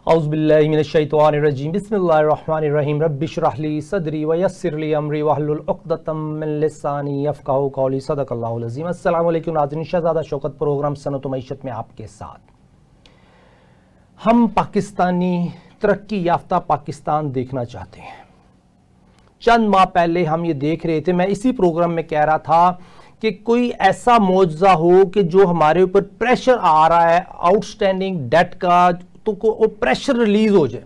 औज़ुबिल्लाहि मिनश्शैतानिर्रजीम बिस्मिल्लाहिर्रहमानिर्रहीम रब्बिश्रह ली सदरी व यस्सिर ली अमरी वहलुल उक़दतम मिन लिसानी यफ़क़हू क़ौली सदक़ल्लाहुल अज़ीम। अस्सलामु अलैकुम नाज़रीन, शहज़ादा शौकत प्रोग्राम सनत व मईशत में आपके साथ। हम पाकिस्तानी तरक्की याफ्ता पाकिस्तान देखना चाहते हैं। चंद माह पहले हम ये देख रहे थे, मैं इसी प्रोग्राम में कह रहा था कि कोई ऐसा मौजज़ा हो कि जो हमारे ऊपर प्रेशर आ रहा है आउटस्टैंडिंग डेट का, तो वो प्रेशर रिलीज हो जाए।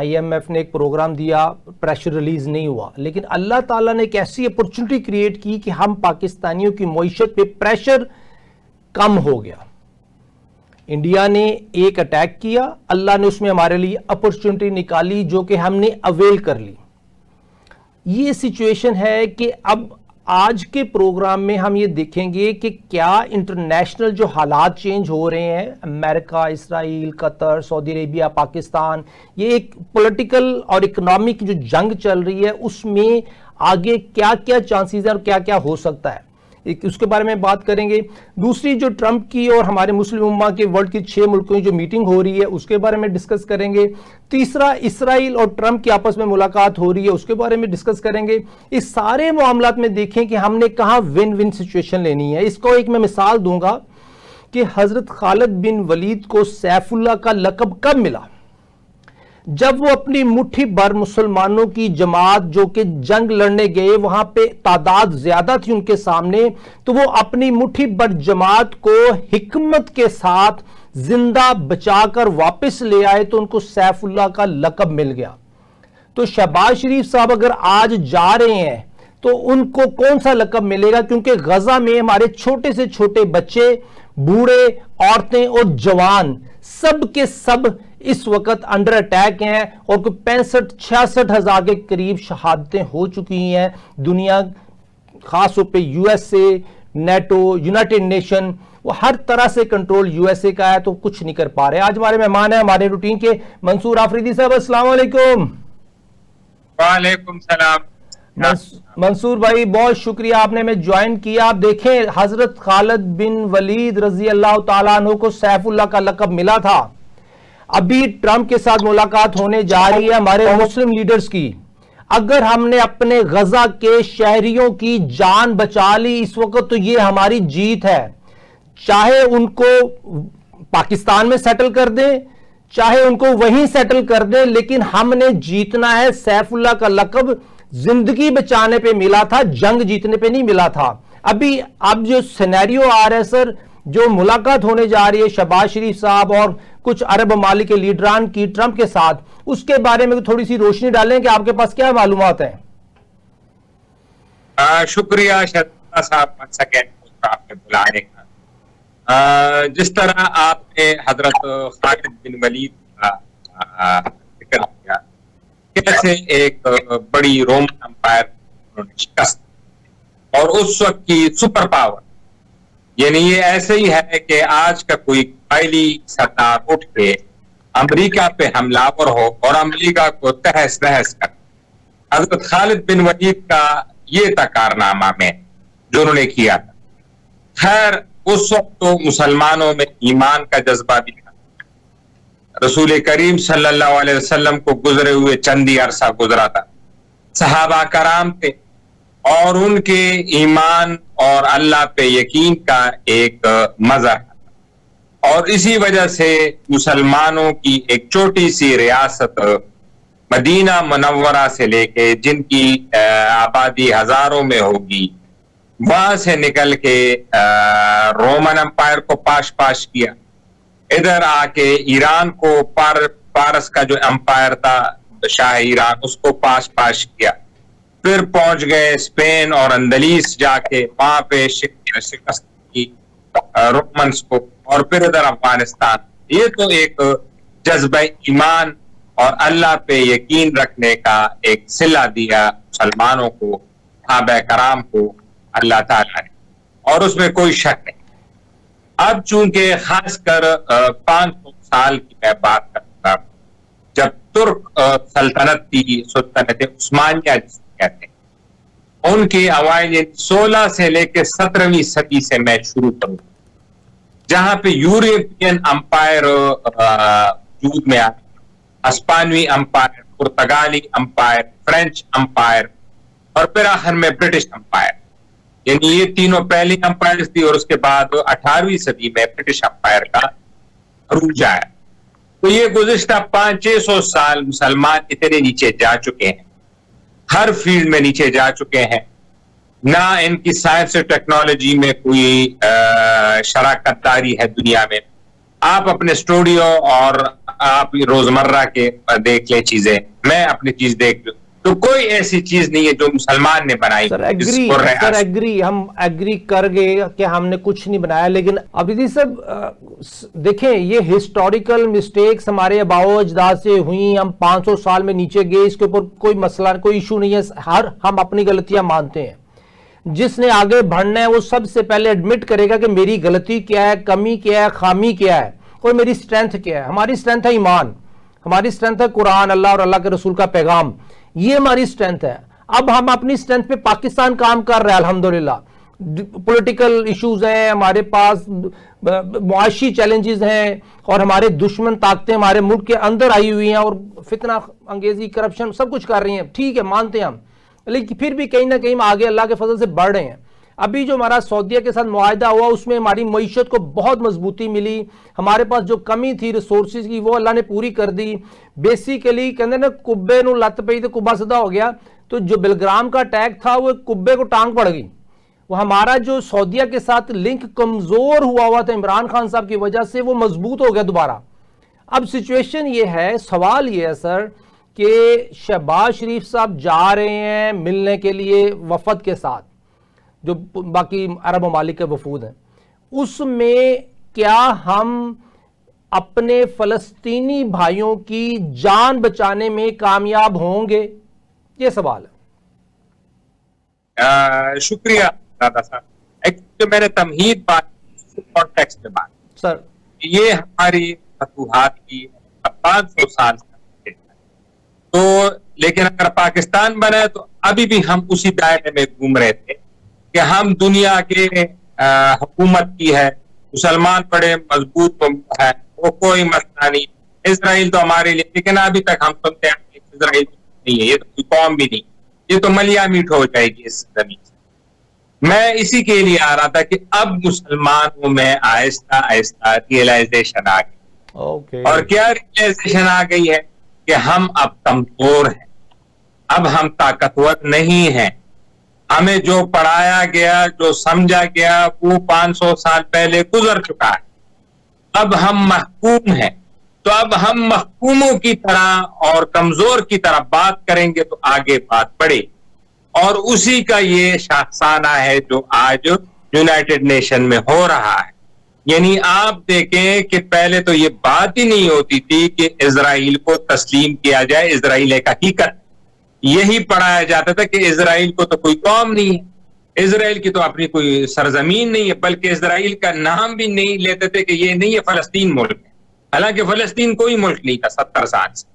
IMF ने एक प्रोग्राम दिया, प्रेशर रिलीज नहीं हुआ, लेकिन अल्लाह ताला ने एक ऐसी अपॉर्चुनिटी क्रिएट की कि हम पाकिस्तानियों की मईशत पे प्रेशर कम हो गया। इंडिया ने एक अटैक किया, अल्लाह ने उसमें हमारे लिए अपॉर्चुनिटी निकाली जो कि हमने अवेल कर ली। ये सिचुएशन है कि अब आज के प्रोग्राम में हम ये देखेंगे कि क्या इंटरनेशनल जो हालात चेंज हो रहे हैं, America, Israel, Qatar, Saudi Arabia, Pakistan, ये एक पॉलिटिकल और इकोनॉमिक जो जंग चल रही है उसमें आगे क्या क्या चांसेस है और क्या क्या हो सकता है, उसके बारे में बात करेंगे। दूसरी जो ट्रंप की और हमारे मुस्लिम उम्मा के वर्ल्ड की 6 मुल्कों की जो मीटिंग हो रही है उसके बारे में डिस्कस करेंगे। तीसरा, इसराइल और ट्रंप की आपस में मुलाकात हो रही है, उसके बारे में डिस्कस करेंगे। इस सारे मामलात में देखें कि हमने कहाँ विन विन सिचुएशन लेनी है। इसको एक मैं मिसाल दूंगा कि हजरत खालिद बिन वलीद को सैफुल्लाह का लक़ब कब मिला? जब वो अपनी मुट्ठी भर मुसलमानों की जमात जो कि जंग लड़ने गए, वहां पे तादाद ज्यादा थी उनके सामने, तो वो अपनी मुट्ठी भर जमात को हिकमत के साथ जिंदा बचाकर वापस ले आए, तो उनको सैफुल्लाह का लक़ब मिल गया। तो शहबाज शरीफ साहब अगर आज जा रहे हैं तो उनको कौन सा लक़ब मिलेगा? क्योंकि गजा में हमारे छोटे से छोटे बच्चे, बूढ़े, औरतें और जवान सब के सब इस वक्त अंडर अटैक हैं और कोई 65-66 हजार के करीब शहादतें हो चुकी हैं। दुनिया खास तौर पे USA, नेटो, यूनाइटेड नेशन, वो हर तरह से कंट्रोल USA का है, तो कुछ नहीं कर पा रहे। आज हमारे मेहमान हैं हमारे रूटीन के मंसूर आफरीदी साहब। अस्सलाम वालेकुम। वालेकुम सलाम। मंसूर भाई, बहुत शुक्रिया आपने हमें ज्वाइन किया। आप देखें, हजरत खालिद बिन वलीद रजी अल्लाह तआला अन्हु को सैफुल्लाह का लक़ब मिला था। अभी ट्रंप के साथ मुलाकात होने जा रही है हमारे मुस्लिम लीडर्स की। अगर हमने अपने गजा के शहरियों की जान बचा ली इस वक्त, तो ये हमारी जीत है। चाहे उनको पाकिस्तान में सेटल कर दें, चाहे उनको वहीं सेटल कर दें, लेकिन हमने जीतना है। सैफुल्लाह का लक़ब जिंदगी बचाने पे मिला था, जंग जीतने पे नहीं मिला था। अभी अब जो सिनेरियो आ रहा है सर, जो मुलाकात होने जा रही है शहबाज शरीफ साहब और कुछ अरब ममालिक के लीडरान की ट्रंप के साथ, उसके बारे में थोड़ी सी रोशनी डालें कि आपके पास क्या मालूमात है। शुक्रिया शहजादा साहब आपने बुलाने का। जिस तरह आपने हजरत खालिद बिन वलीद का जिक्र किया, कैसे एक बड़ी रोमन अंपायर उन्होंने शिकस्त, और उस वक्त की सुपर पावर, यानी ये ऐसे ही है कि आज का कोई कायली सरदार उठ के अमेरिका पे हमलावर हो और अमेरिका को तहस नहस कर। हजरत खालिद बिन वलीद का ये था कारनामा में जो उन्होंने किया था। खैर, उस वक्त तो मुसलमानों में ईमान का जज्बा भी था। रसूल करीम सल्लल्लाहु अलैहि वसल्लम को गुजरे हुए चंदी अरसा गुजरा था, सहाबा कराम थे, और उनके ईमान और अल्लाह पे यकीन का एक मज़हर था। और इसी वजह से मुसलमानों की एक छोटी सी रियासत मदीना मुनव्वरा से लेके, जिनकी आबादी हजारों में होगी, वहां से निकल के रोमन अंपायर को पाश पाश किया। इधर आके ईरान को पारस का जो अंपायर था, शाह ईरान, उसको पाश पाश किया। फिर पहुंच गए स्पेन और अंदलीस, जाके वहां पे शिकस्त की रोमन्स को, और फिर इधर अफगानिस्तान। ये तो एक जज्बा ईमान और अल्लाह पे यकीन रखने का एक सिला दिया मुसलमानों को, सहाबा कराम को अल्लाह ताला ने, और उसमें कोई शक नहीं। अब चूंकि खासकर 500 साल की मैं बात करता, जब तुर्क सल्तनत थी, सुल्तानत उस्मानिया कहते हैं, उनकी अवाइल 16 से लेकर 17वीं सदी से मैं शुरू करूं, जहां पे यूरोपियन अंपायर वजूद में आए, हस्पानवी अंपायर, पुर्तगाली अंपायर, फ्रेंच अंपायर और फिर आखिर में ब्रिटिश अंपायर। यानी ये तीनों पहली अंपायर थी और उसके बाद 18वीं सदी में ब्रिटिश अंपायर का अरूज आया। तो ये गुज़िश्ता 500-600 साल मुसलमान इतने नीचे जा चुके हैं, हर फील्ड में नीचे जा चुके हैं। ना इनकी साइंस और टेक्नोलॉजी में कोई शराकतदारी है दुनिया में। आप अपने स्टूडियो और आप रोजमर्रा के देख लें चीजें, मैं अपनी चीज देख लूं, तो कोई ऐसी चीज नहीं है जो मुसलमान ने बनाई। सर एग्री हम एग्री कर गए कि हमने कुछ नहीं बनाया, लेकिन अभी सब देखें, ये हिस्टोरिकल मिस्टेक्स हमारे आबाओ अजदाद से हुई, हम 500 साल में नीचे गए, इसके ऊपर कोई मसला, कोई इशू नहीं है। हम अपनी गलतियां मानते हैं। जिसने आगे बढ़ना है वो सबसे पहले एडमिट करेगा कि मेरी गलती क्या है, कमी क्या है, खामी क्या है और मेरी स्ट्रेंथ क्या है। हमारी स्ट्रेंथ है ईमान, हमारी स्ट्रेंथ है कुरान, अल्लाह और अल्लाह के रसूल का पैगाम, ये हमारी स्ट्रेंथ है। अब हम अपनी स्ट्रेंथ पे पाकिस्तान काम कर रहा है अल्हम्दुलिल्लाह। पॉलिटिकल इश्यूज हैं हमारे पास, मुआशी चैलेंजेस हैं और हमारे दुश्मन ताकतें हमारे मुल्क के अंदर आई हुई हैं और फितना अंगेजी, करप्शन सब कुछ कर रही हैं। ठीक है, मानते हैं हम, लेकिन फिर भी कहीं ना कहीं आगे अल्लाह के फजल से बढ़ रहे हैं। अभी जो हमारा सऊदीया के साथ मुआहदा हुआ उसमें हमारी मईशत को बहुत मजबूती मिली। हमारे पास जो कमी थी रिसोर्सेज की वो अल्लाह ने पूरी कर दी। बेसिकली कहते ना कुब्बे नू लत पई तो कुब्बा सीधा हो गया। तो जो बिलग्राम का अटैक था वो कुब्बे को टांग पड़ गई। वो हमारा जो सऊदीया के साथ लिंक कमजोर हुआ था इमरान खान साहब की वजह से, वो मजबूत हो गया दोबारा। अब सिचुएशन ये है, सवाल ये है सर कि शहबाज शरीफ साहब जा रहे हैं मिलने के लिए वफद के साथ, जो बाकी अरब ममालिक के वफूद हैं, उसमें क्या हम अपने फलस्तीनी भाइयों की जान बचाने में कामयाब होंगे? ये सवाल है। शुक्रिया दादा साहब। एक्चुअली मैंने तमहीद बात कॉन्टेक्स्ट में बात सर, ये हमारी फतूहात की 500 साल तो, लेकिन अगर पाकिस्तान बना है तो अभी भी हम उसी दायरे में घूम रहे थे कि हम दुनिया के हुकूमत की है, मुसलमान बड़े मजबूत है, वो कोई मसला नहीं। इजराइल तो हमारे लिए, लेकिन अभी तक हम सुनते हैं इजराइल नहीं है, ये तो कोई कौम भी नहीं, ये तो मलिया मीठ हो जाएगी इस जमीन से। मैं इसी के लिए आ रहा था कि अब मुसलमानों में आहिस्ता आहिस्ता रियलाइजेशन आ गई। और क्या रियलाइजेशन आ गई है कि हम अब कमजोर हैं, अब हम ताकतवर नहीं हैं। हमें जो पढ़ाया गया, जो समझा गया, वो 500 साल पहले गुजर चुका है। अब हम महकूम हैं, तो अब हम महकूमों की तरह और कमजोर की तरह बात करेंगे तो आगे बात बढ़े। और उसी का ये शाखसाना है जो आज यूनाइटेड नेशन में हो रहा है। यानी आप देखें कि पहले तो ये बात ही नहीं होती थी कि इजराइल को तस्लीम किया जाए, इजराइल एक हकीकत। यही पढ़ाया जाता था कि इजराइल को तो कोई कौम नहीं है, इजराइल की तो अपनी कोई सरजमीन नहीं है, बल्कि इजराइल का नाम भी नहीं लेते थे कि ये नहीं है फलस्तीन मुल्क है। हालांकि फलस्तीन कोई मुल्क नहीं था 70 साल से,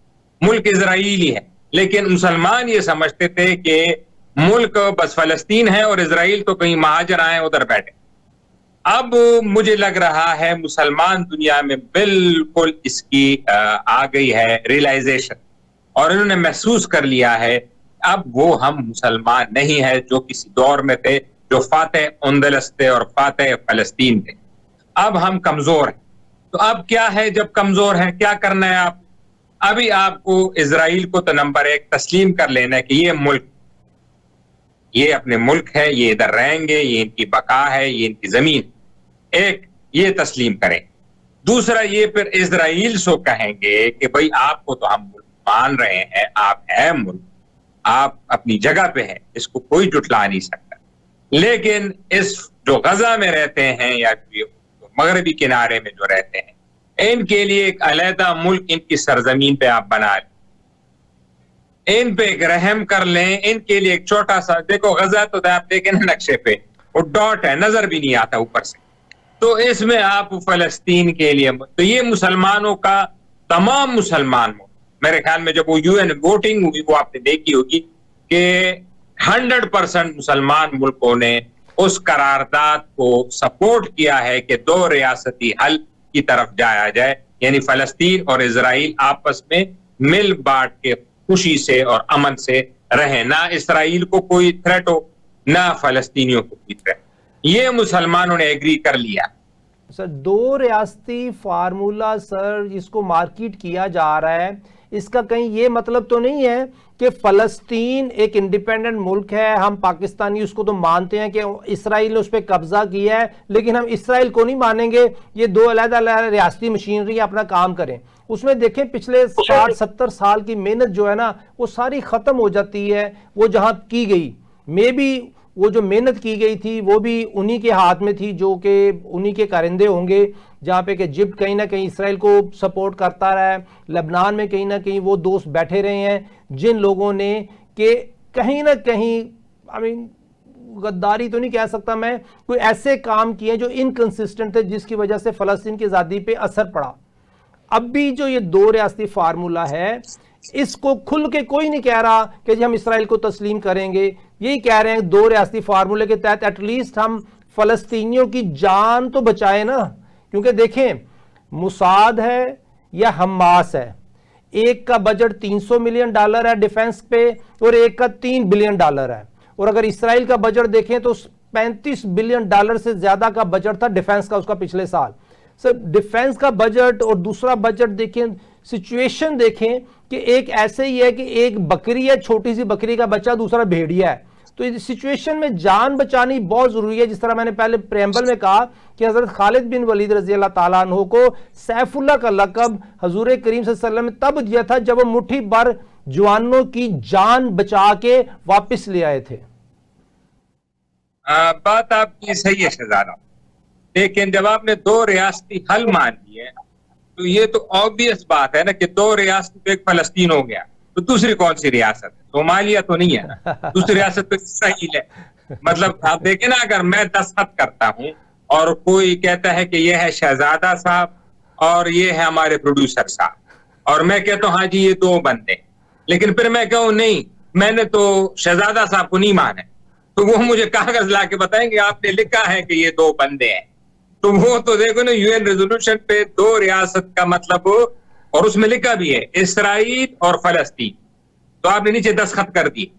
मुल्क इजराइल ही है। लेकिन मुसलमान ये समझते थे कि मुल्क बस फलस्तीन है और इजराइल तो कहीं महाजर आए उधर बैठे। अब मुझे लग रहा है मुसलमान दुनिया में बिल्कुल इसकी आ गई है रियलाइजेशन, और इन्होंने महसूस कर लिया है अब वो हम मुसलमान नहीं है जो किसी दौर में थे, जो फातेह उंदलस थे और फातेह फलस्तीन थे। अब हम कमजोर हैं। तो अब क्या है, जब कमजोर है क्या करना है आप? अभी आपको इजराइल को तो नंबर 1 तस्लीम कर लेना है कि ये मुल्क, ये अपने मुल्क है, ये इधर रहेंगे, ये इनकी बका है, ये इनकी जमीन, एक ये तस्लीम करें। दूसरा ये फिर इजराइल से कहेंगे कि भाई आपको तो हम मुल्क मान रहे हैं, आप है मुल्क, आप अपनी जगह पे हैं, इसको कोई जुटला नहीं सकता। लेकिन इस जो गजा में रहते हैं या मगरबी किनारे में जो रहते हैं, इनके लिए एक अलहदा मुल्क इनकी सरजमीन पे आप बना लें, इन पे एक रहम कर लें, इनके लिए एक छोटा सा, देखो गजा तो आप देखें ना नक्शे पे, वो डॉट है, नजर भी नहीं आता ऊपर से, तो इसमें आप फलस्तीन के लिए, तो ये मुसलमानों का, तमाम मुसलमान, मेरे ख्याल में जब वो यूएन वोटिंग हुई वो आपने देखी होगी कि 100% मुसलमान मुल्कों ने उस करारदाद को सपोर्ट किया है कि 2 रियासती हल की तरफ जाया जाए। यानी फलस्तीन और इजराइल आपस में मिल बांट के खुशी से और अमन से रहें, ना इसराइल को कोई थ्रेट हो ना फलस्तीनियों को कोई थ्रेट। ये मुसलमानों ने एग्री कर लिया। सर, दो रियासती फार्मूला सर जिसको मार्केट किया जा रहा है, इसका कहीं ये मतलब तो नहीं है कि फलस्तीन एक इंडिपेंडेंट मुल्क है, हम पाकिस्तानी उसको तो मानते हैं कि इसराइल ने उस पर कब्जा किया है, लेकिन हम इसराइल को नहीं मानेंगे, ये दो अलग-अलग रियासती मशीनरी अपना काम करें। उसमें देखें पिछले 60-70 साल की मेहनत जो है ना वो सारी खत्म हो जाती है। वो जहां की गई मे भी वो जो मेहनत की गई थी वो भी उन्हीं के हाथ में थी, जो कि उन्हीं के कारिंदे होंगे, जहाँ पे कि इजिप्ट कहीं ना कहीं इसराइल को सपोर्ट करता रहा है, लेबनान में कहीं ना कहीं वो दोस्त बैठे रहे हैं जिन लोगों ने कि कहीं ना कहीं गद्दारी तो नहीं कह सकता मैं, कोई ऐसे काम किए जो इनकंसिस्टेंट थे जिसकी वजह से फलस्तीन की आज़ादी पे असर पड़ा। अब भी जो ये दो रियासती फार्मूला है इसको खुल के कोई नहीं कह रहा कि जी हम इसराइल को तस्लीम करेंगे, यही कह रहे हैं दो रियासती फार्मूले के तहत एटलीस्ट हम फलस्तीनियों की जान तो बचाए ना। क्योंकि देखें मुसाद है या हमास है, एक का बजट $300 मिलियन है डिफेंस पे और एक का $3 बिलियन है, और अगर इसराइल का बजट देखें तो $35 बिलियन से ज्यादा का बजट था डिफेंस का उसका पिछले साल। सर डिफेंस का बजट और दूसरा बजट देखें, सिचुएशन देखें कि एक ऐसे ही है कि एक बकरी है, छोटी सी बकरी का बच्चा, दूसरा भेड़िया है। तो इस सिचुएशन में जान बचानी बहुत जरूरी है। जिस तरह मैंने पहले प्रेम्बल में कहा कि हजरत खालिद बिन वलीद रजी अल्लाह ताला अन्हु को सैफुल्लाह का लक़ब हजूर करीम सल्लल्लाहु अलैहि वसल्लम ने तब दिया था जब वो मुट्ठी भर जवानों की जान बचा के वापस ले आए थे। बात आपकी सही है शहजादा, लेकिन जब आपने दो रियासती हल मान लिए तो ये तो ऑब्वियस बात है ना कि दो रियासत पे एक फलस्तीन हो गया, तो दूसरी कौन सी रियासत है? सोमालिया तो नहीं है ना, दूसरी रियासत तो इसराइल है। मतलब आप देखें ना, अगर मैं दस्तखत करता हूं और कोई कहता है कि ये है शहजादा साहब और ये है हमारे प्रोड्यूसर साहब, और मैं कहता हूं हाँ जी ये दो बंदे, लेकिन फिर मैं कहूं नहीं मैंने तो शहजादा साहब को नहीं माना, तो वो मुझे कागज ला के बताएंगे आपने लिखा है कि ये दो बंदे हैं। तो वो तो देखो ना यूएन रेजोल्यूशन पे दो रियासत का मतलब, और उसमें लिखा भी है इसराइल और फलस्तीन, तो आपने नीचे दस्तखत कर दी।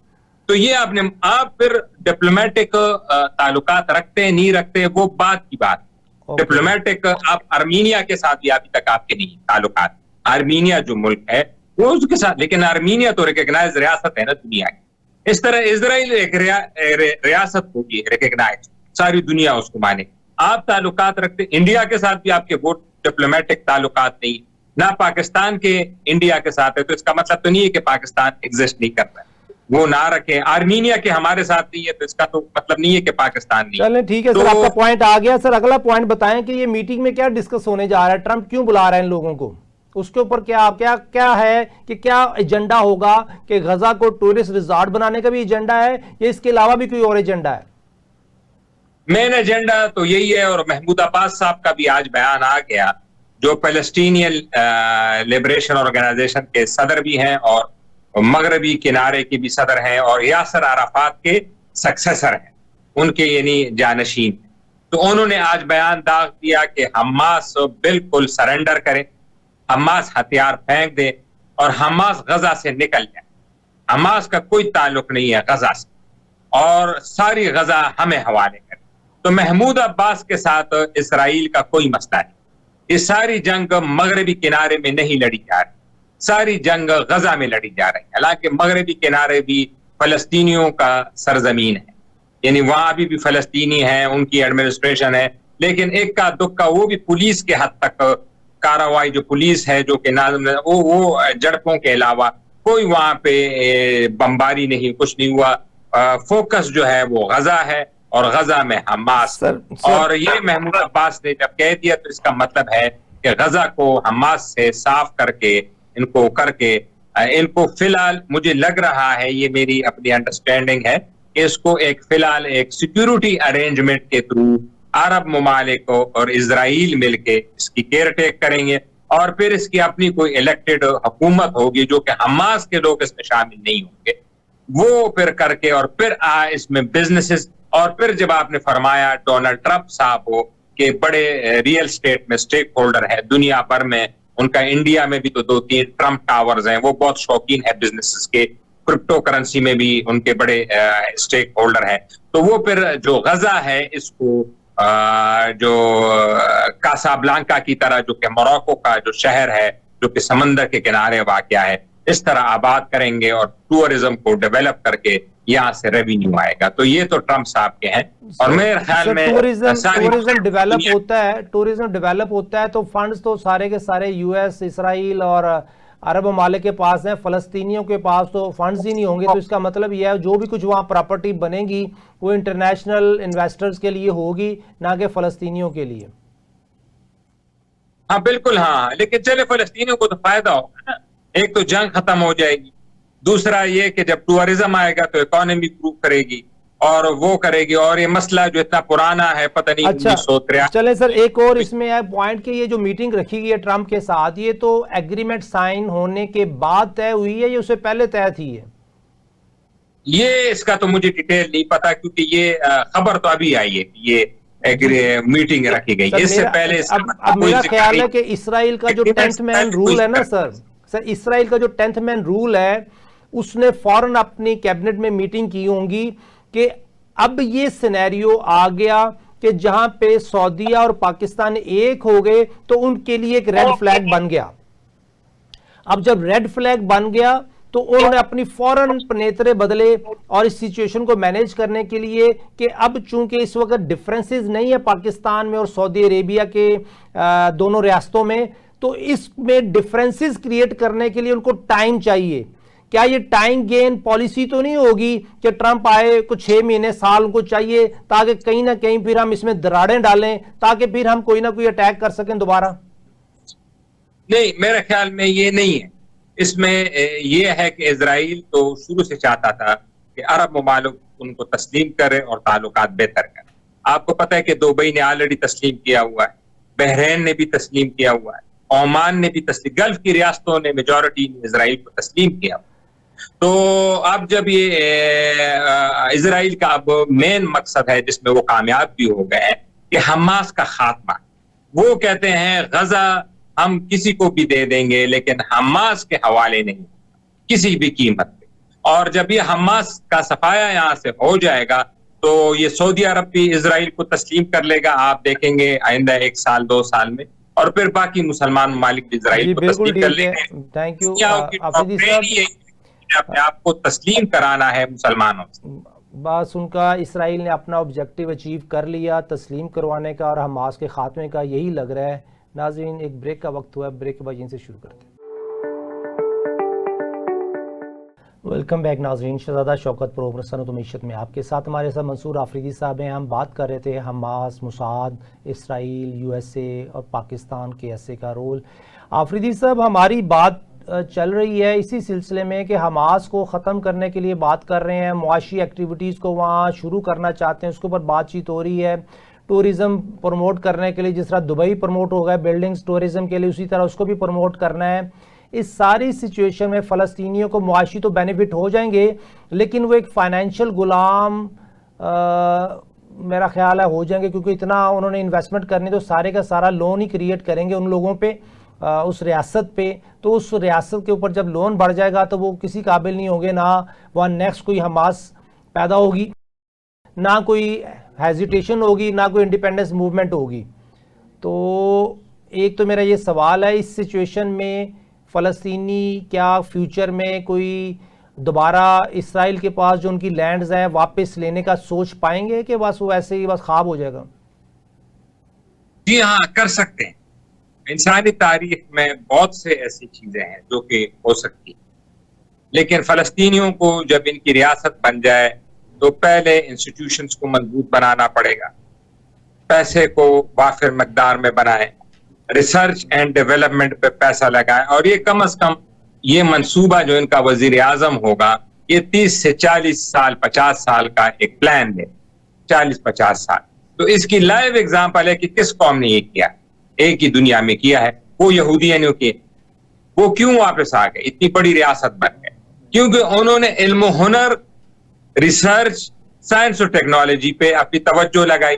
तो ये आप फिर डिप्लोमेटिक ताल्लुकात रखते हैं नहीं रखते वो बात की बात। डिप्लोमेटिक आप आर्मीनिया के साथ भी अभी तक आपके नहीं ताल्लुकात, आर्मीनिया जो मुल्क है वो उसके साथ, लेकिन आर्मीनिया तो रिकग्नाइज रियासत है ना दुनिया की। इस तरह इसराइल एक रियासत होगी रिकग्नाइज, सारी दुनिया उसको माने। आप ताल्लुकात रखते इंडिया के साथ भी आपके वो डिप्लोमेटिक ताल्लुकात नहीं, ना पाकिस्तान के इंडिया के साथ है, तो इसका मतलब तो नहीं है कि पाकिस्तान एग्जिस्ट नहीं करता है, वो ना रखें। आर्मीनिया के हमारे साथ नहीं है तो इसका तो मतलब नहीं है कि पाकिस्तान नहीं। चलें ठीक है तो, सर आपका पॉइंट आ गया। सर अगला पॉइंट बताएं कि ये मीटिंग में क्या डिस्कस होने जा रहा है, ट्रंप क्यों बुला रहे हैं इन लोगों को, उसके ऊपर क्या क्या क्या है कि क्या एजेंडा होगा कि गजा को टूरिस्ट रिजॉर्ट बनाने का भी एजेंडा है या इसके अलावा भी कोई और एजेंडा है? मेन एजेंडा तो यही है, और महमूद अब्बास साहब का भी आज बयान आ गया, जो पैलेस्टीनियन लिबरेशन ऑर्गेनाइजेशन के सदर भी हैं और मगरबी किनारे के भी सदर हैं और यासर अराफात के सक्सेसर हैं, उनके यानी जानशीन। तो उन्होंने आज बयान दाग दिया कि हमास बिल्कुल सरेंडर करे, हमास हथियार फेंक दे और हमास गजा से निकल जाए। हमास का कोई ताल्लुक नहीं है गजा से और सारी गजा हमें हवाले करे। तो महमूद अब्बास के साथ इसराइल का कोई मसला नहीं, इस सारी जंग मगरबी किनारे में नहीं लड़ी जा रही, सारी जंग गजा में लड़ी जा रही है। हालांकि मगरबी किनारे भी फलस्तीनियों का सरजमीन है, यानी वहां भी फलस्तीनी है, उनकी एडमिनिस्ट्रेशन है, लेकिन एक का दुक्का वो भी पुलिस के हद तक कार्रवाई जो पुलिस है जो कि वो झड़पों के अलावा कोई वहां पे बमबारी नहीं, कुछ नहीं हुआ। फोकस जो है वो गजा है और गजा में हमास। और ये महमूद अब्बास ने जब कह दिया तो इसका मतलब है कि गजा को हमास से साफ करके इनको फिलहाल मुझे लग रहा है, ये मेरी अपनी अंडरस्टैंडिंग है कि इसको फिलहाल एक सिक्योरिटी अरेंजमेंट के थ्रू अरब ममालिक और इजराइल मिलके इसकी केयर टेक करेंगे और फिर इसकी अपनी कोई इलेक्टेड हुकूमत होगी जो कि हमास के लोग इसमें शामिल नहीं होंगे, वो फिर करके और फिर इसमें बिजनेसेस। और फिर जब आपने फरमाया डोनाल्ड ट्रंप साहब हो कि बड़े रियल स्टेट में स्टेक होल्डर है दुनिया भर में, उनका इंडिया में भी तो 2-3 ट्रम्प टावर्स हैं, वो बहुत शौकीन है बिजनेसेस के, क्रिप्टो करेंसी में भी उनके बड़े स्टेक होल्डर हैं। तो वो फिर जो गजा है इसको जो कासाब्लांका की तरह, जो कि मोरक्को का जो शहर है जो कि समंदर के किनारे वाक़या है, इस तरह आबाद करेंगे और टूरिज्म को डेवलप करके यहाँ से रेवेन्यू आएगा। तो ये तो ट्रम्प साहब के हैं। और मेरे ख्याल में टूरिज्म डेवलप होता है तो फंड्स तो सारे के सारे यूएस, इसराइल और अरब ममालिक के पास हैं। फलस्तीनियों के पास तो फंड्स ही नहीं होंगे। तो इसका मतलब यह है जो भी कुछ वहाँ प्रॉपर्टी बनेगी वो इंटरनेशनल इन्वेस्टर्स के लिए होगी, ना कि फलस्तीनियों के लिए। हाँ बिल्कुल, हाँ, लेकिन चले फलस्तीनियों को तो फायदा होगा ना। एक तो जंग खत्म हो जाएगी, दूसरा ये कि जब टूरिज्म आएगा तो इकोनॉमी ग्रो करेगी और वो करेगी। और ये मसला जो इतना पुराना है, पता नहीं, अच्छा चले सर, एक और इसमें है पॉइंट कि ये जो मीटिंग रखी गई है ट्रम्प के साथ, ये तो एग्रीमेंट साइन होने के बाद तय हुई है, ये उससे पहले तय थी है? ये इसका तो मुझे डिटेल नहीं पता, क्योंकि ये खबर तो अभी आई है कि ये मीटिंग रखी गई। इससे पहले अब मेरा ख्याल है कि इसराइल का जो 10th मैन रूल है ना सर, इसराइल का जो 10th मैन रूल है, उसने फौरन अपनी कैबिनेट में मीटिंग की होंगी कि अब ये सिनेरियो आ गया कि जहां पे सऊदीया और पाकिस्तान एक हो गए तो उनके लिए एक रेड फ्लैग बन गया। अब जब रेड फ्लैग बन गया तो उन्होंने अपनी फौरन नेतरे बदले और इस सिचुएशन को मैनेज करने के लिए कि अब चूंकि इस वक्त डिफरेंसेस नहीं है पाकिस्तान में और सऊदी अरेबिया के दोनों रियासतों में, तो इसमें डिफरेंसेस क्रिएट करने के लिए उनको टाइम चाहिए। क्या ये टाइम गेन पॉलिसी तो नहीं होगी कि ट्रंप आए कुछ 6 महीने साल उनको चाहिए ताकि कहीं ना कहीं फिर हम इसमें दरारें डालें ताकि फिर हम कोई ना कोई अटैक कर सकें दोबारा? नहीं, मेरे ख्याल में ये नहीं है। इसमें ये है कि इजराइल तो शुरू से चाहता था कि अरब ममालिक उनको तस्लीम करे और ताल्लुकात बेहतर करे। आपको पता है कि दुबई ने ऑलरेडी तस्लीम किया हुआ है, बहरीन ने भी तस्लीम किया हुआ है, ओमान ने भी तस्लीम, गल्फ की रियासतों ने मेजॉरिटी ने इजराइल को तस्लीम किया हुआ। तो अब जब ये इजराइल का अब मेन मकसद है जिसमें वो कामयाब भी हो गए हैं कि हमास का खात्मा, वो कहते हैं गजा हम किसी को भी दे देंगे लेकिन हमास के हवाले नहीं किसी भी कीमत पे। और जब ये हमास का सफाया यहां से हो जाएगा तो ये सऊदी अरब भी इजराइल को तस्लीम कर लेगा। आप देखेंगे आइंदा 1 साल 2 साल में, और फिर बाकी मुसलमान ममालिक इजराइल को तस्लीम कर लेंगे। थैंक यू अपने आप को तस्लीम कराना है मुसलमानों से। बस उनका इसराइल ने अपना ऑब्जेक्टिव अचीव कर लिया तस्लीम करवाने का और हमास के खात्मे का, यही लग रहा है। नाज़रीन, एक ब्रेक का वक्त हुआ है, ब्रेक के बाद इनसे शुरू करते हैं। वेलकम बैक नाज़रीन, शहज़ादा शौकत प्रोग्राम सनत मीशत में आपके साथ हमारे साथ मंसूर आफरीदी साहब हैं। हम बात कर रहे थे हमास, मुसाद, इसराइल, यूएसए और पाकिस्तान के ऐसे का रोल। आफरीदी साहब, हमारी बात चल रही है इसी सिलसिले में कि हमास को ख़त्म करने के लिए बात कर रहे हैं, मुआशी एक्टिविटीज़ को वहाँ शुरू करना चाहते हैं, उसके ऊपर बातचीत हो रही है। टूरिज़्म प्रमोट करने के लिए जिस तरह दुबई प्रमोट हो गया बिल्डिंग्स टूरिज़्म के लिए, उसी तरह उसको भी प्रमोट करना है। इस सारी सिचुएशन में फ़लस्तीनियों को मुआशी तो बेनिफिट हो जाएंगे, लेकिन वो एक फ़ाइनेंशियल गुलाम मेरा ख्याल है हो जाएंगे, क्योंकि इतना उन्होंने इन्वेस्टमेंट करनी तो सारे का सारा लोन ही क्रिएट करेंगे उन लोगों पे, उस रियासत पे। तो उस रियासत के ऊपर जब लोन बढ़ जाएगा तो वो किसी काबिल नहीं होंगे, ना वहाँ नेक्स्ट कोई हमास पैदा होगी, ना कोई हेजिटेशन होगी, ना कोई इंडिपेंडेंस मूवमेंट होगी। तो एक तो मेरा ये सवाल है, इस सिचुएशन में फ़लस्तीनी क्या फ्यूचर में कोई दोबारा इसराइल के पास जो उनकी लैंड्स हैं वापस लेने का सोच पाएंगे कि बस वो ऐसे ही बस ख्वाब हो जाएगा? जी हाँ, कर सकते हैं। इंसानी तारीख में बहुत से ऐसी चीजें हैं जो कि हो सकती, लेकिन फ़लस्तीनियों को जब इनकी रियासत बन जाए तो पहले इंस्टीट्यूशंस को मजबूत बनाना पड़ेगा, पैसे को वाफिर मकदार में बनाएं, रिसर्च एंड डेवलपमेंट पे पैसा लगाएं, और ये कम अज कम ये मंसूबा जो इनका वजीर आजम होगा ये 30 से 40 साल 50 साल का एक प्लान दे, 40-50 साल। तो इसकी लाइव एग्जाम्पल है कि किस कौम ने ये किया, एक ही दुनिया में किया है, वो यहूदियों ने किया। वो क्यों वापस आ गए, इतनी बड़ी रियासत बन गए? क्योंकि उन्होंने इल्म हुनर, रिसर्च, साइंस और टेक्नोलॉजी पे अपनी तवज्जो लगाई।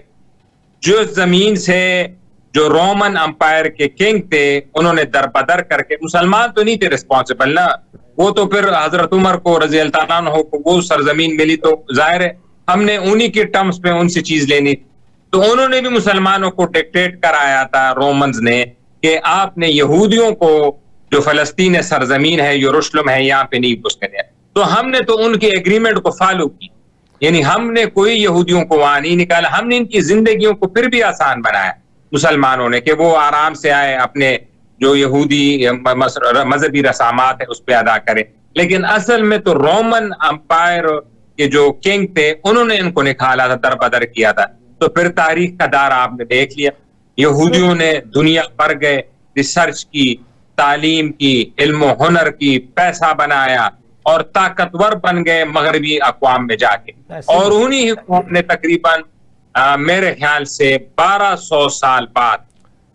जो जमीन से जो रोमन अंपायर के किंग थे उन्होंने दरबदर करके, मुसलमान तो नहीं थे रिस्पॉन्सिबल ना, वो तो फिर हजरत उमर को रजी अल्लाह तआला अन्हु को वो सरजमीन मिली तो जाहिर है हमने उन्हीं के टर्म्स पे उनसे चीज लेनी। तो उन्होंने भी मुसलमानों को डिक्टेट कराया था रोमन्स ने कि आपने यहूदियों को, जो फलस्तीन है सरजमीन है यरूशलेम है, यहाँ पे नहीं घुसने दिया। तो हमने तो उनके एग्रीमेंट को फॉलो की, यानी हमने कोई यहूदियों को वहां नहीं निकाला, हमने इनकी जिंदगियों को फिर भी आसान बनाया मुसलमानों ने कि वो आराम से आए, अपने जो यहूदी मजहबी रसामात है उस पर अदा करें। लेकिन असल में तो रोमन अंपायर के जो किंग थे उन्होंने इनको निकाला था, दरबदर किया था। तो फिर तारीख का दार आपने देख लिया, यहूदियों ने दुनिया भर गए, रिसर्च की, तालीम की, इल्म हुनर की, पैसा बनाया और ताकतवर बन गए मगरबी अक़वाम में जाके। और उन्हीं हुकूमत ने तकरीबन मेरे ख्याल से 1200 साल बाद,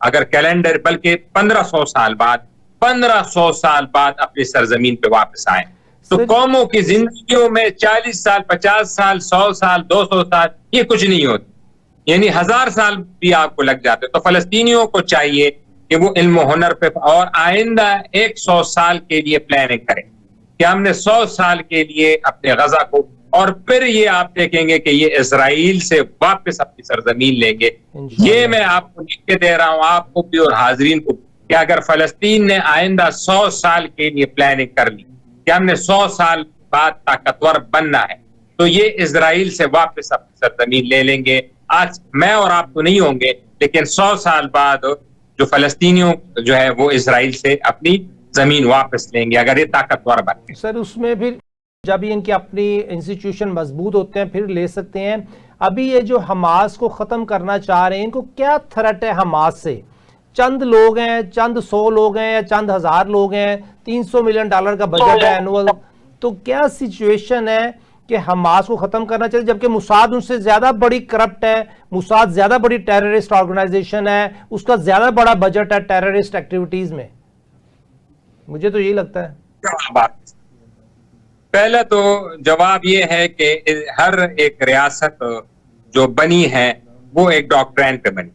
अगर कैलेंडर बल्कि 1500 साल बाद, 1500 साल बाद अपनी सरजमीन पे वापस आए। तो कौमों की जिंदगियों में 40 साल, 50 साल, 100 साल, 200 साल ये कुछ नहीं होती, यानी 1000 साल भी आपको लग जाते। तो फलस्तीनियों को चाहिए कि वो इल्म हुनर पे और आइंदा 100 साल के लिए प्लानिंग करें कि हमने 100 साल के लिए अपने गजा को, और फिर ये आप देखेंगे कि ये इजराइल से वापस अपनी सरजमीन लेंगे। ये मैं आपको लिख के दे रहा हूं, आपको भी और हाजरीन को, कि अगर फलस्तीन ने आइंदा 100 साल के लिए प्लानिंग कर ली कि हमने 100 साल बाद ताकतवर बनना है, तो ये इजराइल से वापस अपनी सरजमीन ले लेंगे। आज मैं और आप तो नहीं होंगे, लेकिन 100 साल बाद जो फलस्तीनियों जो है वो इजराइल से अपनी जमीन वापस लेंगे अगर ये ताकतवर बने। सर उसमें फिर जब इनके अपनी इंस्टीट्यूशन मजबूत होते हैं फिर ले सकते हैं। अभी ये जो हमास को ख़त्म करना चाह रहे हैं, इनको क्या थ्रेट है हमास से? चंद लोग हैं, चंद 100 लोग हैं या चंद 1000 लोग हैं, $300 मिलियन का बजट है एनुअल। तो क्या सिचुएशन है कि हमास को ख़त्म करना चाहिए, जबकि मुसाद उनसे ज़्यादा बड़ी करप्ट है, मुसाद ज़्यादा बड़ी टेररिस्ट ऑर्गेनाइजेशन है, उसका ज़्यादा बड़ा बजट है टेररिस्ट एक्टिविटीज़ में? मुझे तो यही लगता है। पहला तो जवाब ये है कि हर एक रियासत जो बनी है वो एक डॉक्ट्राइन पे बनी,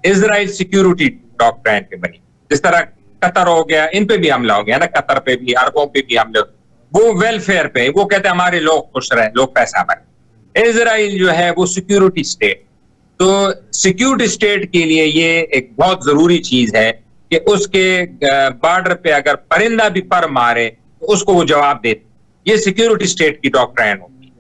इजराइल सिक्योरिटी डॉक्ट्राइन पे बनी। जिस तरह कतर हो गया, इन पे भी हमला हो गया ना, कतर पे भी, अरबों पे भी हमले, वो वेलफेयर पे, वो कहते हैं हमारे लोग खुश रहे, लोग पैसा बने। इजराइल जो है वो सिक्योरिटी स्टेट, तो सिक्योरिटी स्टेट के लिए ये एक बहुत जरूरी चीज है कि उसके बॉर्डर पे अगर परिंदा भी पर मारे तो उसको वो जवाब देते। ये सिक्योरिटी स्टेट की डॉक्ट्राइन होगी।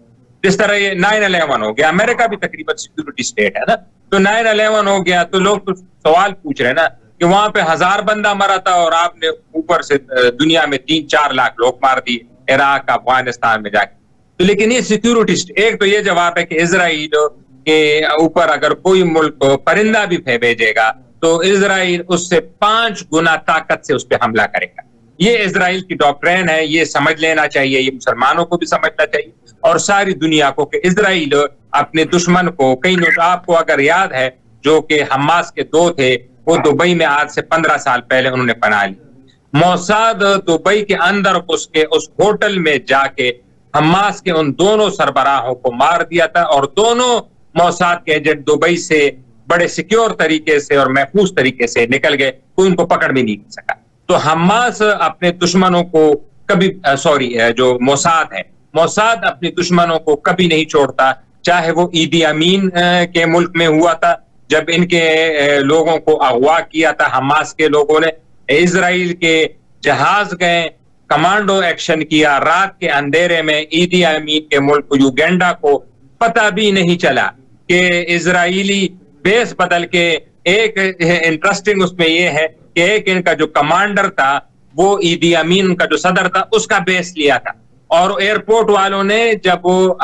जिस तरह ये 9/11 हो गया, अमेरिका भी तकरीबन सिक्योरिटी स्टेट है ना, तो 9/11 हो गया तो लोग तो सवाल पूछ रहे हैं ना कि वहां पे 1000 बंदा मरा था और आपने ऊपर से दुनिया में 3-4 लाख लोग मार दिए इराक, अफगानिस्तान में जाके। तो लेकिन ये सिक्योरिटी, एक तो ये जवाब है कि इजराइल के ऊपर अगर कोई मुल्क परिंदा भी भेजेगा तो इजराइल उससे 5 गुना ताकत से उस पर हमला करेगा। ये इजराइल की डॉक्ट्राइन है, ये समझ लेना चाहिए, ये मुसलमानों को भी समझना चाहिए और सारी दुनिया को कि इजराइल अपने दुश्मन को, कई लोग आपको अगर याद है जो कि हमास के 2 थे, वो दुबई में आज से 15 साल पहले उन्होंने बना ली। मोसाद दुबई के अंदर उसके उस होटल में जाके हमास के उन दोनों सरबराहों को मार दिया था और दोनों मोसाद के एजेंट दुबई से बड़े सिक्योर तरीके से और महफूज तरीके से निकल गए, कोई उनको पकड़ भी नहीं सका। तो हमास अपने दुश्मनों को कभी जो मोसाद है, मोसाद अपने दुश्मनों को कभी नहीं छोड़ता, चाहे वो ईदी अमीन के मुल्क में हुआ था जब इनके लोगों को अगवा किया था हमास के लोगों ने, इजराइल के जहाज गए, कमांडो एक्शन किया, रात के अंधेरे में ईदी अमीन के मुल्क युगांडा को पता भी नहीं चला कि इजरायली बेस बदल के, एक इंटरेस्टिंग उसमें यह है कि एक इनका जो कमांडर था वो ईदी अमीन का जो सदर था उसका बेस लिया था, और एयरपोर्ट वालों ने जब वो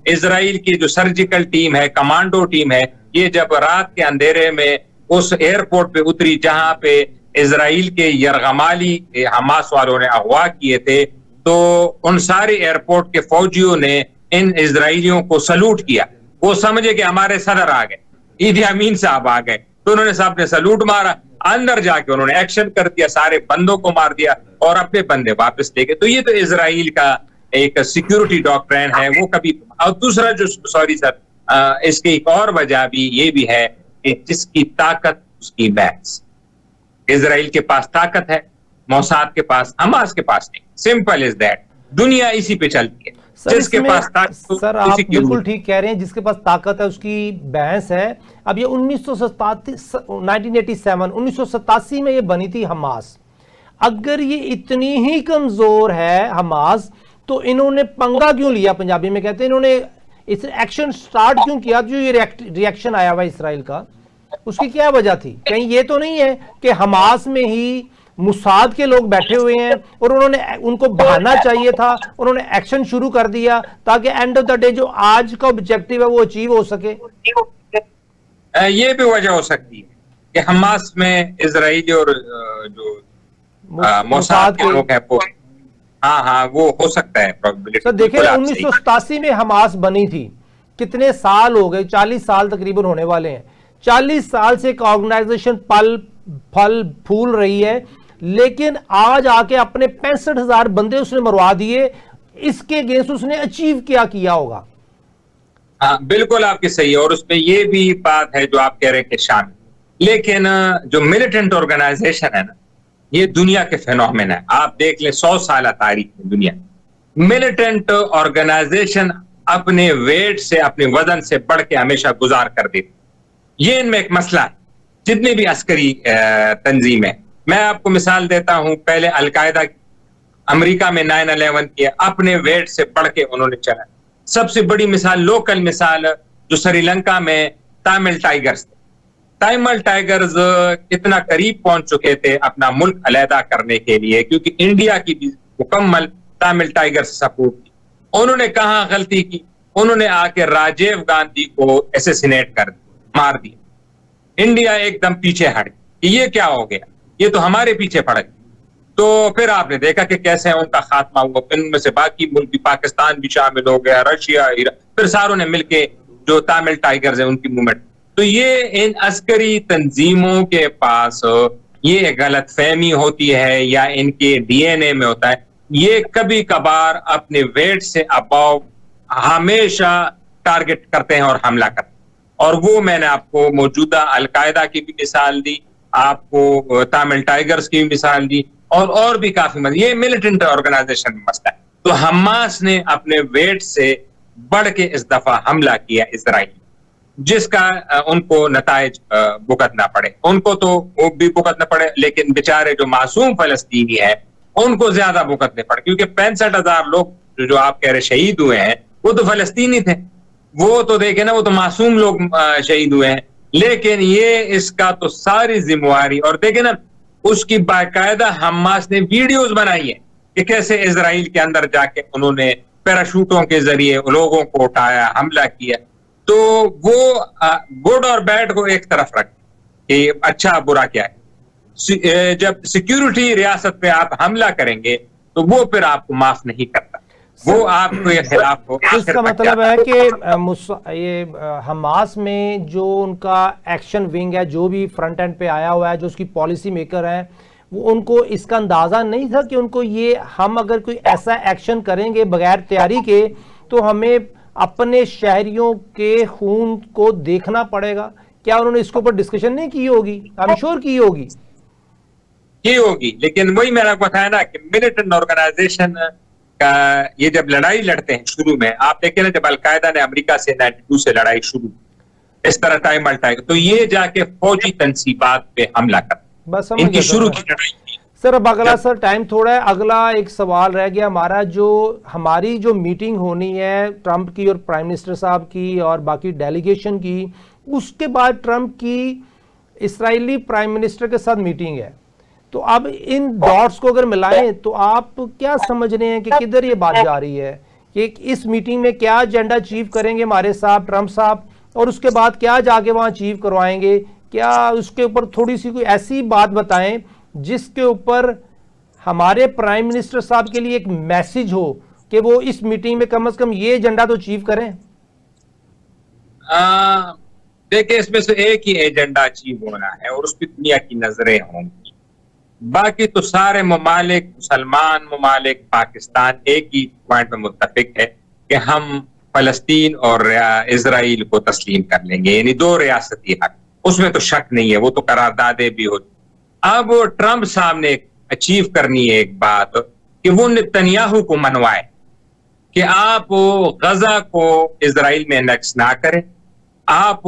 इजराइल की जो सर्जिकल टीम है, कमांडो टीम है, ये जब रात के अंधेरे में उस एयरपोर्ट पे उतरी जहां पे इजराइल के यरगमाली हमास वालों ने अगवा किए थे, तो उन सारे एयरपोर्ट के फौजियों ने इन इजराइलियों को सलूट किया। वो समझे कि हमारे सदर आ गए, ईदी अमीन साहब आ गए, तो उन्होंने साहब ने सलूट मारा, अंदर जाके उन्होंने एक्शन कर दिया, सारे बंदों को मार दिया और अपने बंदे वापस ले गए। तो ये तो इजराइल का एक सिक्योरिटी डॉक्ट्राइन है, वो कभी। और दूसरा जो, सॉरी सर, इसकी एक और वजह भी ये भी है कि जिसकी ताकत उसकी बहस। इजराइल के पास ताकत है, मोसाद के पास, हमास के पास नहीं। Simple is that. दुनिया इसी पे चलती है। सर जिसके इसमें पास ताकत सर उसी आप की बिल्कुल ठीक कह रहे हैं, जिसके पास ताकत है उसकी बहस है। अब ये 1987 में ये बनी थी हमास। अगर ये इतनी ही कमजोर है हमास, तो इन्होंने पंगा क्यों लिया, पंजाबी में कहते हैं, इन्होंने इस एक्शन स्टार्ट क्यों किया? जो ये रिएक्शन आया हुआ इसराइल का, उसकी क्या वजह थी? कहीं ये तो नहीं है कि हमास में ही मुसाद के लोग बैठे हुए हैं और उन्होंने उनको बहाना चाहिए था, उन्होंने एक्शन शुरू कर दिया ताकि एंड ऑफ द डे जो आज का ऑब्जेक्टिव है वो अचीव हो सके? ये भी वजह हो सकती है कि हमास में इजराइली और जो मोसाद के लोग हैं वो, हाँ वो हो सकता है प्रोबेबिलिटी। सर देखिए 1987 में हमास बनी थी, कितने साल हो गए? 40 साल तकरीबन होने वाले हैं। 40 साल से एक ऑर्गेनाइजेशन पल फल फूल रही है, लेकिन आज आके अपने 65,000 बंदे उसने मरवा दिए। इसके अगेंस्ट उसने अचीव क्या किया होगा? हाँ बिल्कुल आपकी सही है, और उसमें ये भी बात है जो आप कह रहे हैं कि शामिल। लेकिन जो मिलिटेंट ऑर्गेनाइजेशन है ना, ये दुनिया के फेनोमेन है। आप देख लें 100 साल तारीख में दुनिया मिलिटेंट ऑर्गेनाइजेशन अपने वेट से, अपने वजन से बढ़ के हमेशा गुजार कर देती। ये इनमें एक मसला है। जितनी भी अस्करी तंजीम है, मैं आपको मिसाल देता हूं, पहले अलकायदा अमेरिका में 9/11 किया, अपने वेट से बढ़ के उन्होंने चला। सबसे बड़ी मिसाल, लोकल मिसाल, जो श्रीलंका में तमिल टाइगर्स थे। तमिल टाइगर्स कितना करीब पहुंच चुके थे अपना मुल्क अलहदा करने के लिए, क्योंकि इंडिया की भी मुकम्मल तमिल टाइगर से सपोर्ट की। उन्होंने कहां गलती की? उन्होंने आके राजीव गांधी को एसेसिनेट कर दिया, मार दिया। इंडिया एकदम पीछे हट गई। ये क्या हो गया? ये तो हमारे पीछे पड़ गए। तो फिर आपने देखा कि कैसे उनका खात्मा हुआ। इनमें से बाकी मुल्क भी, पाकिस्तान भी शामिल हो गया, रशिया, ईरान, फिर सारों ने मिलके जो तमिल टाइगर्स है उनकी मूवमेंट। तो ये इन अस्करी तंजीमों के पास ये गलत फहमी होती है या इनके डीएनए में होता है। ये कभी कभार अपने वेट से अबाव हमेशा टारगेट करते हैं और हमला करते हैं। और वो मैंने आपको मौजूदा अलकायदा की भी मिसाल दी, आपको तमिल टाइगर्स की भी मिसाल दी, और भी काफी ये मिलिटेंट ऑर्गेनाइजेशन में मसला है। तो हमास ने अपने वेट से बढ़ के इस दफा हमला किया इजराइल, जिसका उनको नताइज भुगतना पड़े। उनको तो वो भी भुगतने पड़े, लेकिन बेचारे जो मासूम फलस्तीनी है उनको ज्यादा भुगतने पड़े, क्योंकि 65,000 लोग जो आप कह रहे शहीद हुए हैं वो तो फलस्तीनी थे। वो तो देखे ना, वो तो मासूम लोग शहीद हुए हैं। लेकिन ये इसका तो सारी जिम्मेवारी, और देखे ना उसकी बाकायदा हमास ने वीडियोस बनाई है कि कैसे इजराइल के अंदर जाके उन्होंने पैराशूटों के जरिए लोगों को उठाया, हमला किया। तो वो गुड और बैड को एक तरफ रख कि अच्छा बुरा क्या है। जब सिक्योरिटी रियासत पे आप हमला करेंगे तो वो फिर आपको माफ नहीं करता, वो आपके खिलाफ हो। इसका मतलब है कि ये हमास में जो उनका एक्शन विंग है, जो भी फ्रंट एंड पे आया हुआ है, जो उसकी पॉलिसी मेकर है, वो उनको इसका अंदाजा नहीं था कि उनको ये, हम अगर कोई ऐसा एक्शन करेंगे बगैर तैयारी के तो हमें अपने शहरियों के खून को देखना पड़ेगा। क्या उन्होंने इसके ऊपर डिस्कशन नहीं की होगी? आई एम श्योर की होगी, लेकिन वही मैंने बताया ना कि मिलिटेंट ऑर्गेनाइजेशन का ये जब लड़ाई लड़ते हैं शुरू में, आप देखें ना, जब अलकायदा ने अमेरिका से 92 से लड़ाई शुरू इस तरह टाइम तो ये जाके फौजी तंसीबात पे हमला कर, बस इनकी शुरू की लड़ाई थी। सर अब अगला, सर टाइम थोड़ा है, अगला एक सवाल रह गया हमारा, जो हमारी जो मीटिंग होनी है ट्रंप की और प्राइम मिनिस्टर साहब की और बाकी डेलीगेशन की, उसके बाद ट्रंप की इस्राएली प्राइम मिनिस्टर के साथ मीटिंग है। तो अब इन डॉट्स को अगर मिलाएं तो आप क्या समझ रहे हैं कि किधर ये बात जा रही है, कि इस मीटिंग में क्या एजेंडा अचीव करेंगे हमारे साहब ट्रंप साहब, और उसके बाद क्या जाके वहां अचीव करवाएंगे? क्या उसके ऊपर थोड़ी सी कोई ऐसी बात बताएं जिसके ऊपर हमारे प्राइम मिनिस्टर साहब के लिए एक मैसेज हो कि वो इस मीटिंग में कम से कम ये एजेंडा तो अचीव करें। देखिए, इसमें से एक ही एजेंडा अचीव होना है और उस पर दुनिया की नजरें होंगी। बाकी तो सारे ममालिक, मुसलमान ममालिक, पाकिस्तान एक ही पॉइंट में मुत्तफिक है कि हम फलस्तीन और इजराइल को तस्लीम कर लेंगे, यानी 2 रियासती हक। उसमें तो शक नहीं है, वो तो करारदादे भी हो। अब ट्रंप साहब ने अचीव करनी है एक बात कि वो नेतन्याहू को मनवाए कि आप गजा को इजराइल में एनेक्स ना करें, आप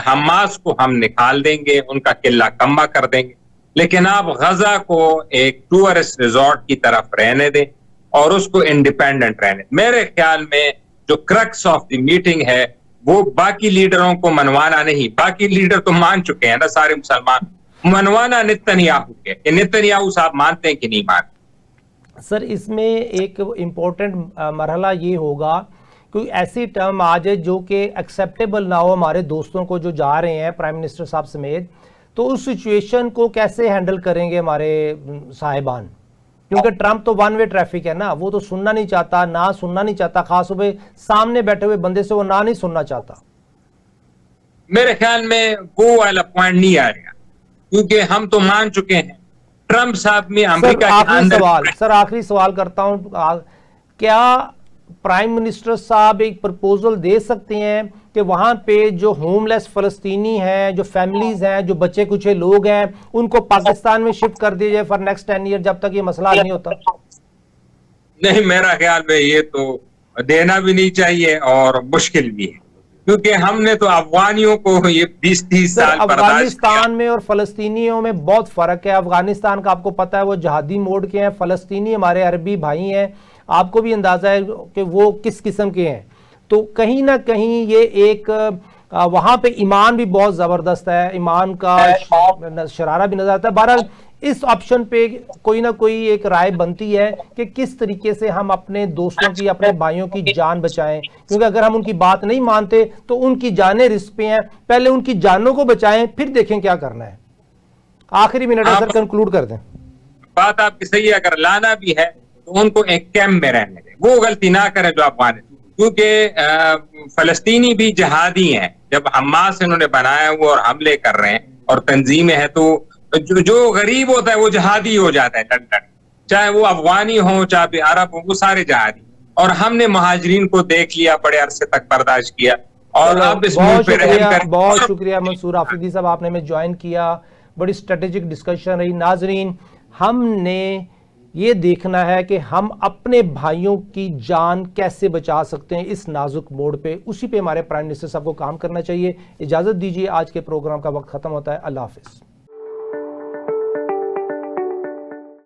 हमास को हम निकाल देंगे, उनका किला कम्बा कर देंगे, लेकिन आप गजा को एक टूरिस्ट रिजॉर्ट की तरफ रहने दें और उसको इंडिपेंडेंट रहने। मेरे ख्याल में जो क्रक्स ऑफ द मीटिंग है वो बाकी लीडरों को मनवाना नहीं, बाकी लीडर तो मान चुके हैं ना, सारे मुसलमान, मनवाना नेतन्याहू के। नेतन्याहू साहब मानते हैं कि नहीं मानते? सर इसमें एक इम्पोर्टेंट मरहला ये होगा, कोई ऐसी टर्म आ जाए जो कि एक्सेप्टेबल ना हो हमारे दोस्तों को जो जा रहे हैं प्राइम मिनिस्टर साहब समेत, तो उस सिचुएशन को कैसे हैंडल करेंगे हमारे साहिबान? क्योंकि ट्रंप तो वन वे ट्रैफिक है ना, वो तो सुनना नहीं चाहता, ना सुनना नहीं चाहता, खास तौर सामने बैठे हुए बंदे से वो ना नहीं सुनना चाहता। मेरे ख्याल में वो वाला पॉइंट नहीं आएगा, क्योंकि हम तो मान चुके हैं ट्रंप साहब में अमेरिका के अंदर। सर आखिरी सवाल करता हूं, क्या प्राइम मिनिस्टर साहब एक प्रपोजल दे सकते हैं कि वहां पे जो होमलेस फलस्तीनी हैं, जो फैमिलीज हैं, जो बच्चे कुछ लोग हैं, उनको पाकिस्तान में शिफ्ट कर दिया जाए फॉर नेक्स्ट 10 ईयर, जब तक ये मसला नहीं होता? नहीं, मेरा ख्याल में ये तो देना भी नहीं चाहिए और मुश्किल भी है, क्योंकि हमने तो अफगानियों को ये 20-30 साल अफगानिस्तान में और फलस्तीनियों में बहुत फर्क है। अफगानिस्तान का आपको पता है वो जहादी मोड के हैं, फलस्तीनी हमारे अरबी भाई हैं, आपको भी अंदाजा है कि वो किस किस्म के हैं। तो कहीं ना कहीं ये एक वहां पे ईमान भी बहुत जबरदस्त है, ईमान का शरारा भी नजर आता है। बहरहाल इस ऑप्शन पे कोई ना कोई एक राय बनती है कि किस तरीके से हम अपने दोस्तों की, अपने भाइयों की जान बचाएं, क्योंकि अगर हम उनकी बात नहीं मानते तो उनकी जानें रिस्क पे हैं। पहले उनकी जानों को बचाएं, फिर देखें क्या करना है। आखिरी मिनट है सर, कंक्लूड कर दें। बात आपकी सही है, अगर लाना भी है तो उनको एक कैंप में रहने दें, वो गलती ना करें जो अफगान, क्योंकि फलस्तीनी भी जहादी हैं। जब हमास इन्होंने बनाया हुआ और हमले कर रहे हैं और तंजीमें हैं, तो जो गरीब होता है वो जहादी हो जाता है टन टन, चाहे वो अफगानी हो चाहे अरब हो, वो सारे जहादी। और हमने महाजरीन को देख लिया, बड़े अरसे तक बर्दाश्त किया, और अब इस मुल्क पे रहम करें। बहुत शुक्रिया मंसूर आफरीदी साहब, आपने हमें ज्वाइन किया, बड़ी स्ट्रेटेजिक डिस्कशन रही। नाजरीन, हमने ये देखना है कि हम अपने भाइयों की जान कैसे बचा सकते हैं इस नाजुक मोड़ पे, उसी पे हमारे प्राइम मिनिस्टर साहब को काम करना चाहिए। इजाजत दीजिए, आज के प्रोग्राम का वक्त खत्म होता है। अल्लाह हाफिज।